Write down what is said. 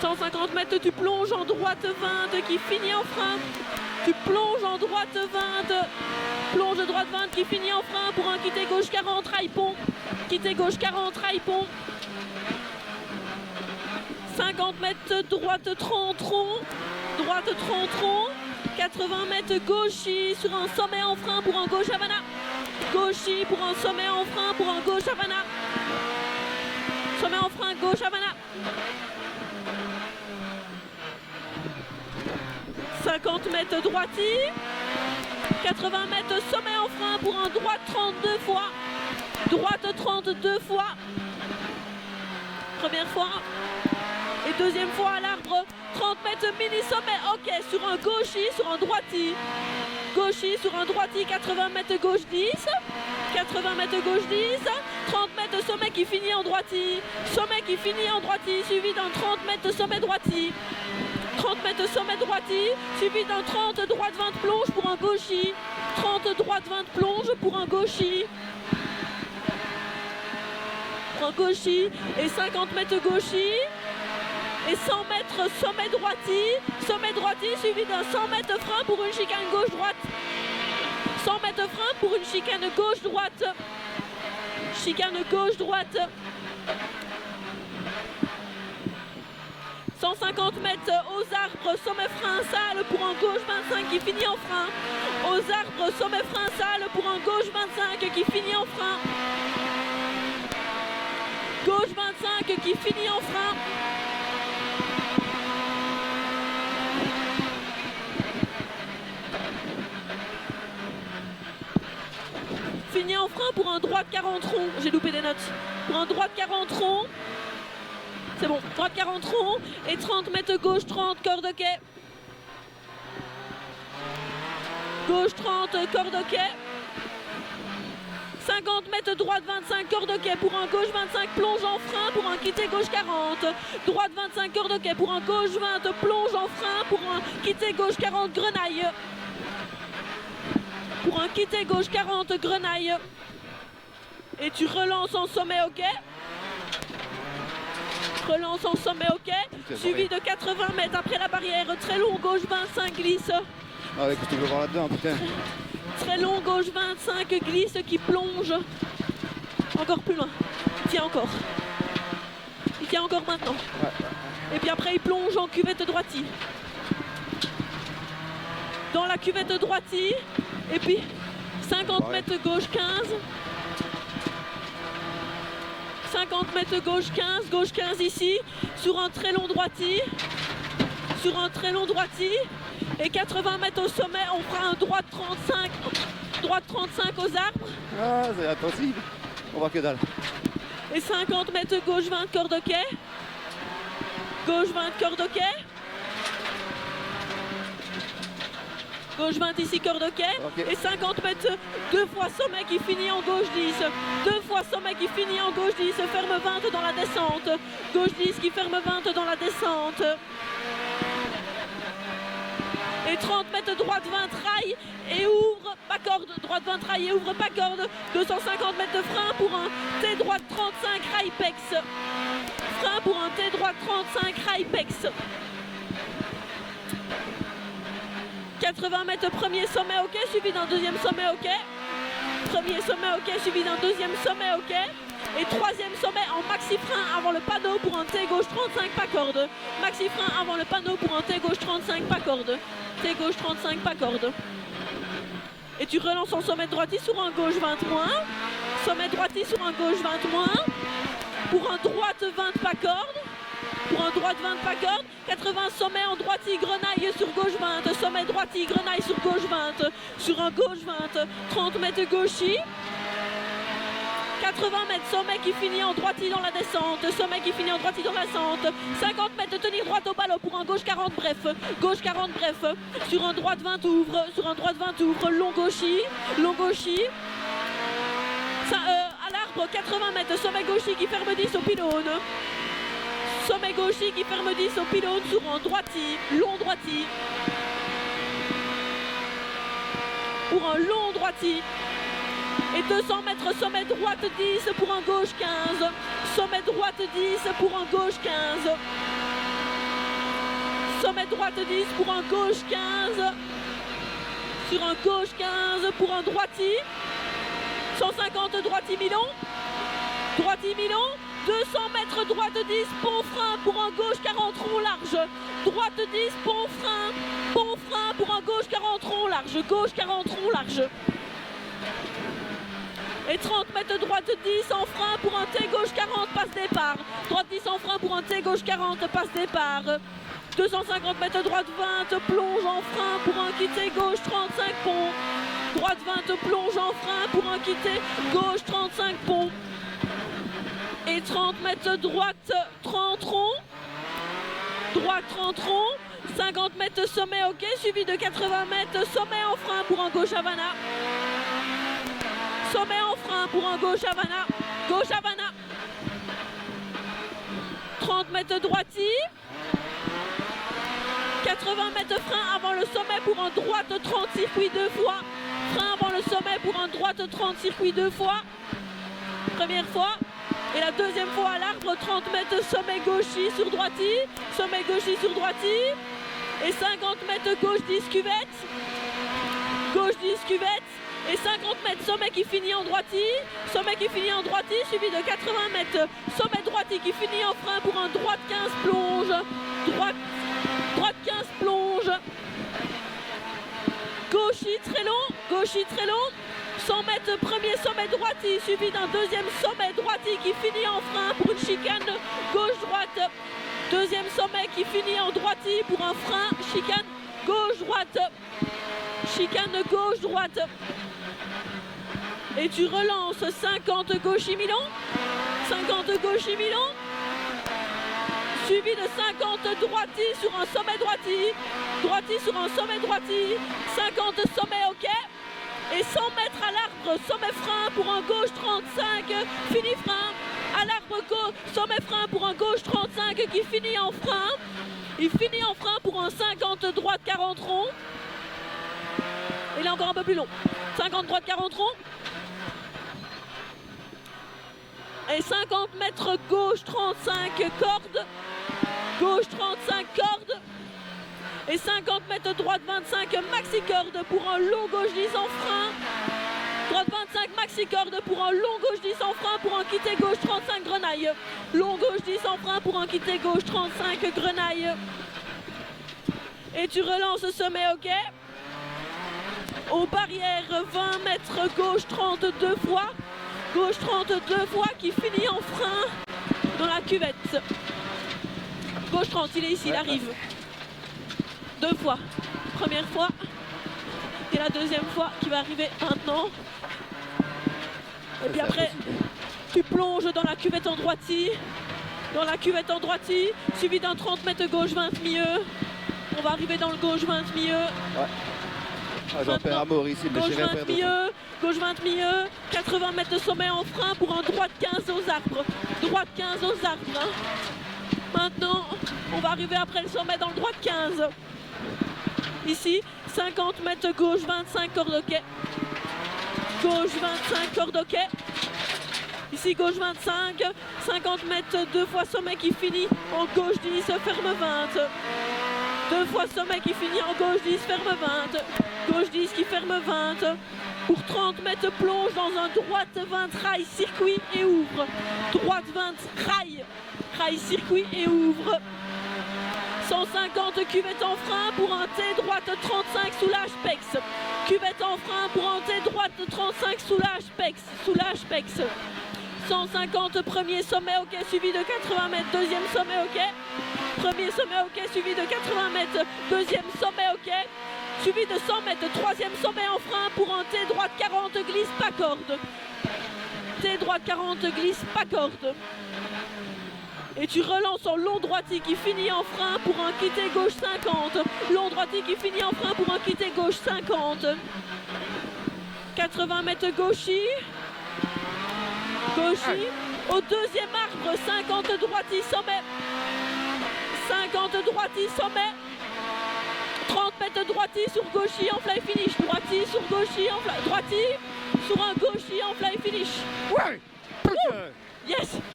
150 mètres, tu plonges en droite 20 qui finit en frein. Tu plonges en droite 20. Plonge droite 20 qui finit en frein pour un quitté gauche 40, rail-pont. Quitté gauche 40, rail-pont. 50 mètres, droite 30 rond. Droite 30 rond. 80 mètres, gauchis sur un sommet en frein pour un gauche Havana. Gauchis pour un sommet en frein pour un gauche Havana. Sommet en frein, gauche Havana. 50 mètres, droiti. 80 mètres, sommet en frein pour un droite 32 fois. Droite 32 fois. Première fois. Et deuxième fois à l'arbre. 30 mètres, mini sommet. Ok, sur un gauchis, sur un droiti. Gauchis sur un droiti, 80 mètres gauche 10. 80 mètres gauche 10. 30 mètres sommet qui finit en droiti. Sommet qui finit en droiti, suivi d'un 30 mètres sommet droiti. 30 mètres sommet droiti, suivi d'un 30 droite 20 plonge pour un gauchis. 30 droite 20 plonge pour un gauchis. Pour un gauchis. Et 50 mètres gauchis. Et 100 mètres sommet droiti. Sommet droiti suivi d'un 100 mètres frein pour une chicane gauche-droite. 100 mètres frein pour une chicane gauche-droite. Chicane gauche-droite. 150 mètres aux arbres, sommet frein sale pour un gauche 25 qui finit en frein. Aux arbres, sommet frein sale pour un gauche 25 qui finit en frein. Gauche 25 qui finit en frein. Fini en frein pour un droite 40 rond. J'ai loupé des notes. Pour un droite 40 rond. C'est bon, droite 40 rond et 30 mètres gauche 30, corde de quai. Gauche 30, corde de quai. 50 mètres droite 25, corde de quai pour un gauche 25, plonge en frein pour un quitté gauche 40. Droite 25, corde de quai pour un gauche 20, plonge en frein pour un quitté gauche 40, grenaille. Pour un quitté gauche 40, grenaille. Et tu relances en sommet au quai. Relance en sommet au quai, suivi de 80 mètres après la barrière, très long, gauche 25, glisse. Ah ouais, tu peux voir là-dedans, putain. Très long, gauche 25, glisse, qui plonge. Encore plus loin. Il tient encore. Il tient encore maintenant. Ouais. Et puis après, il plonge en cuvette droiti. Dans la cuvette droiti. Et puis, 50 mètres gauche 15. 50 mètres gauche 15 ici, sur un très long droiti, sur un très long droiti, et 80 mètres au sommet, on fera un droite 35 aux arbres. Ah, c'est impossible, on voit que dalle. Et 50 mètres gauche 20, corde de quai, gauche 20, corde de quai, gauche 20 ici, corde de quai, okay. Et 50 mètres, deux fois sommet qui finit en gauche 10, deux fois sommet qui finit en gauche 10, ferme 20 dans la descente, gauche 10 qui ferme 20 dans la descente. Et 30 mètres droite 20 rail et ouvre pas corde, droite 20 rail et ouvre pas corde, 250 mètres de frein pour un T droite 35 rail pex, frein pour un T droite 35 rail pex. 80 mètres premier sommet au quai, suivi d'un deuxième sommet au quai. Premier sommet au quai, suivi d'un deuxième sommet au quai. Et troisième sommet en maxi frein avant le panneau pour un T gauche 35 pas corde. Maxi frein avant le panneau pour un T gauche 35 pas corde. T gauche 35 pas corde. Et tu relances en sommet droiti sur un gauche 20 moins. Sommet droiti sur un gauche 20 moins. Pour un droite 20 pas corde. Pour un droite 20 pas corde, 80 sommet en droiti, grenaille sur gauche 20, sommet droiti, grenaille sur gauche 20, sur un gauche 20, 30 mètres gauchis, 80 mètres sommet qui finit en droiti dans la descente, sommet qui finit en droiti dans la descente, 50 mètres tenir droite au ballot pour un gauche 40 bref, gauche 40 bref, sur un droite 20 ouvre, sur un droite 20 ouvre, long gauchis, à l'arbre 80 mètres, sommet gauchis qui ferme 10 au pylône. Sommet gauchis qui ferme 10 au pylône sur un droiti, long droiti. Pour un long droiti. Et 200 mètres sommet droite 10 pour un gauche 15. Sommet droite 10 pour un gauche 15. sommet droite 10 pour un gauche 15. Sur un gauche 15 pour un droiti. 150 droiti Milon. Droiti Milon. 200 mètres droite 10, pont frein pour un gauche 40 rond large. Droite 10, pont frein pour un gauche 40 rond large. Gauche 40 rond large. Et 30 mètres droite 10 en frein pour un T gauche 40 passe départ. Droite 10 en frein pour un T gauche 40 passe départ. 250 mètres droite 20 plonge en frein pour un quitté gauche 35 pont. Droite 20 plonge en frein pour un quitté gauche 35 pont. Et 30 mètres droite 30 rond. Droite 30 rond. 50 mètres sommet ok suivi de 80 mètres sommet en frein pour un gauche Havana. Sommet en frein pour un gauche Havana. Gauche Havana. 30 mètres droiti. 80 mètres frein avant le sommet pour un droite 30 circuit 2 fois. Frein avant le sommet pour un droite 30 circuit 2 fois. Première fois. Et la deuxième fois à l'arbre, 30 mètres sommet gauchi sur droiti. Sommet gauchi sur droiti. Et 50 mètres gauche 10 cuvette. Gauche 10 cuvette. Et 50 mètres sommet qui finit en droiti. Sommet qui finit en droiti suivi de 80 mètres sommet droiti qui finit en frein pour un droite 15 plonge. Droite 15 plonge. Gauchi très long. Gauchi très long. 100 mètres premier sommet droiti suivi d'un deuxième sommet droiti qui finit en frein pour une chicane gauche-droite. Deuxième sommet qui finit en droiti pour un frein, chicane gauche-droite. Chicane gauche-droite. Et tu relances 50 gauchi Milon. 50 gauchi Milon. Suivi de 50 droiti sur un sommet droiti. Droiti sur un sommet droiti. 50 sommet ok. Et 100 mètres à l'arbre, sommet frein pour un gauche 35, fini frein. À l'arbre, sommet frein pour un gauche 35 qui finit en frein. Il finit en frein pour un 50 droite 40 rond. Il est encore un peu plus long. 50 droite 40 rond. Et 50 mètres gauche 35 cordes. Gauche 35 cordes. Et 50 mètres droite 25 maxi corde pour un long gauche 10 en frein. Droite 25 maxi corde pour un long gauche 10 en frein pour un quitté gauche 35 grenaille. Long gauche 10 en frein pour un quitté gauche 35 grenaille. Et tu relances sommet ok. Aux barrières 20 mètres gauche 32 fois. Gauche 32 fois qui finit en frein dans la cuvette. Gauche 30, il est ici, il arrive. 2 fois. Première fois et la deuxième fois qui va arriver maintenant. Et puis après, tu plonges dans la cuvette en droiti. Dans la cuvette en droiti, suivi d'un 30 mètres gauche 20 milieu. On va arriver dans le gauche 20 milieu. Ouais. Ah, Jean-Pierre Amour ici, le gauche déchiré 20 milieu, gauche 20 milieu, 80 mètres de sommet en frein pour un droite 15 aux arbres. Droite 15 aux arbres. Hein. Maintenant, on va arriver après le sommet dans le droite 15. Ici, 50 mètres gauche 25 corde ok. Gauche 25 corde ok. Ici gauche 25, 50 mètres 2 fois sommet qui finit en gauche 10, ferme 20. 2 fois sommet qui finit en gauche 10, ferme 20. Gauche 10 qui ferme 20. Pour 30 mètres plonge dans un droite 20 rail circuit et ouvre. Droite 20 rail. Rail circuit et ouvre. 150 cuvette en frein pour un T droite 35 soulage pex. Cuvette en frein pour un T droite 35 soulage pex. Soulage pex. 150 premier sommet ok suivi de 80 mètres. Deuxième sommet ok. Premier sommet ok suivi de 80 mètres. Deuxième sommet ok. Suivi de 100 mètres. Troisième sommet en frein pour un T droite 40 glisse pas corde. T droite 40 glisse pas corde. Et tu relances en long droiti qui finit en frein pour un quitté gauche 50. Long droiti qui finit en frein pour un quitté gauche 50. 80 mètres gauchi. Gauchi. Au deuxième arbre, 50 droiti sommet. 50 droiti sommet. 30 mètres droiti sur gauchi en fly finish. Droiti sur gauchi en fly. Droiti sur un gauchi en fly finish. Ouais. Yes.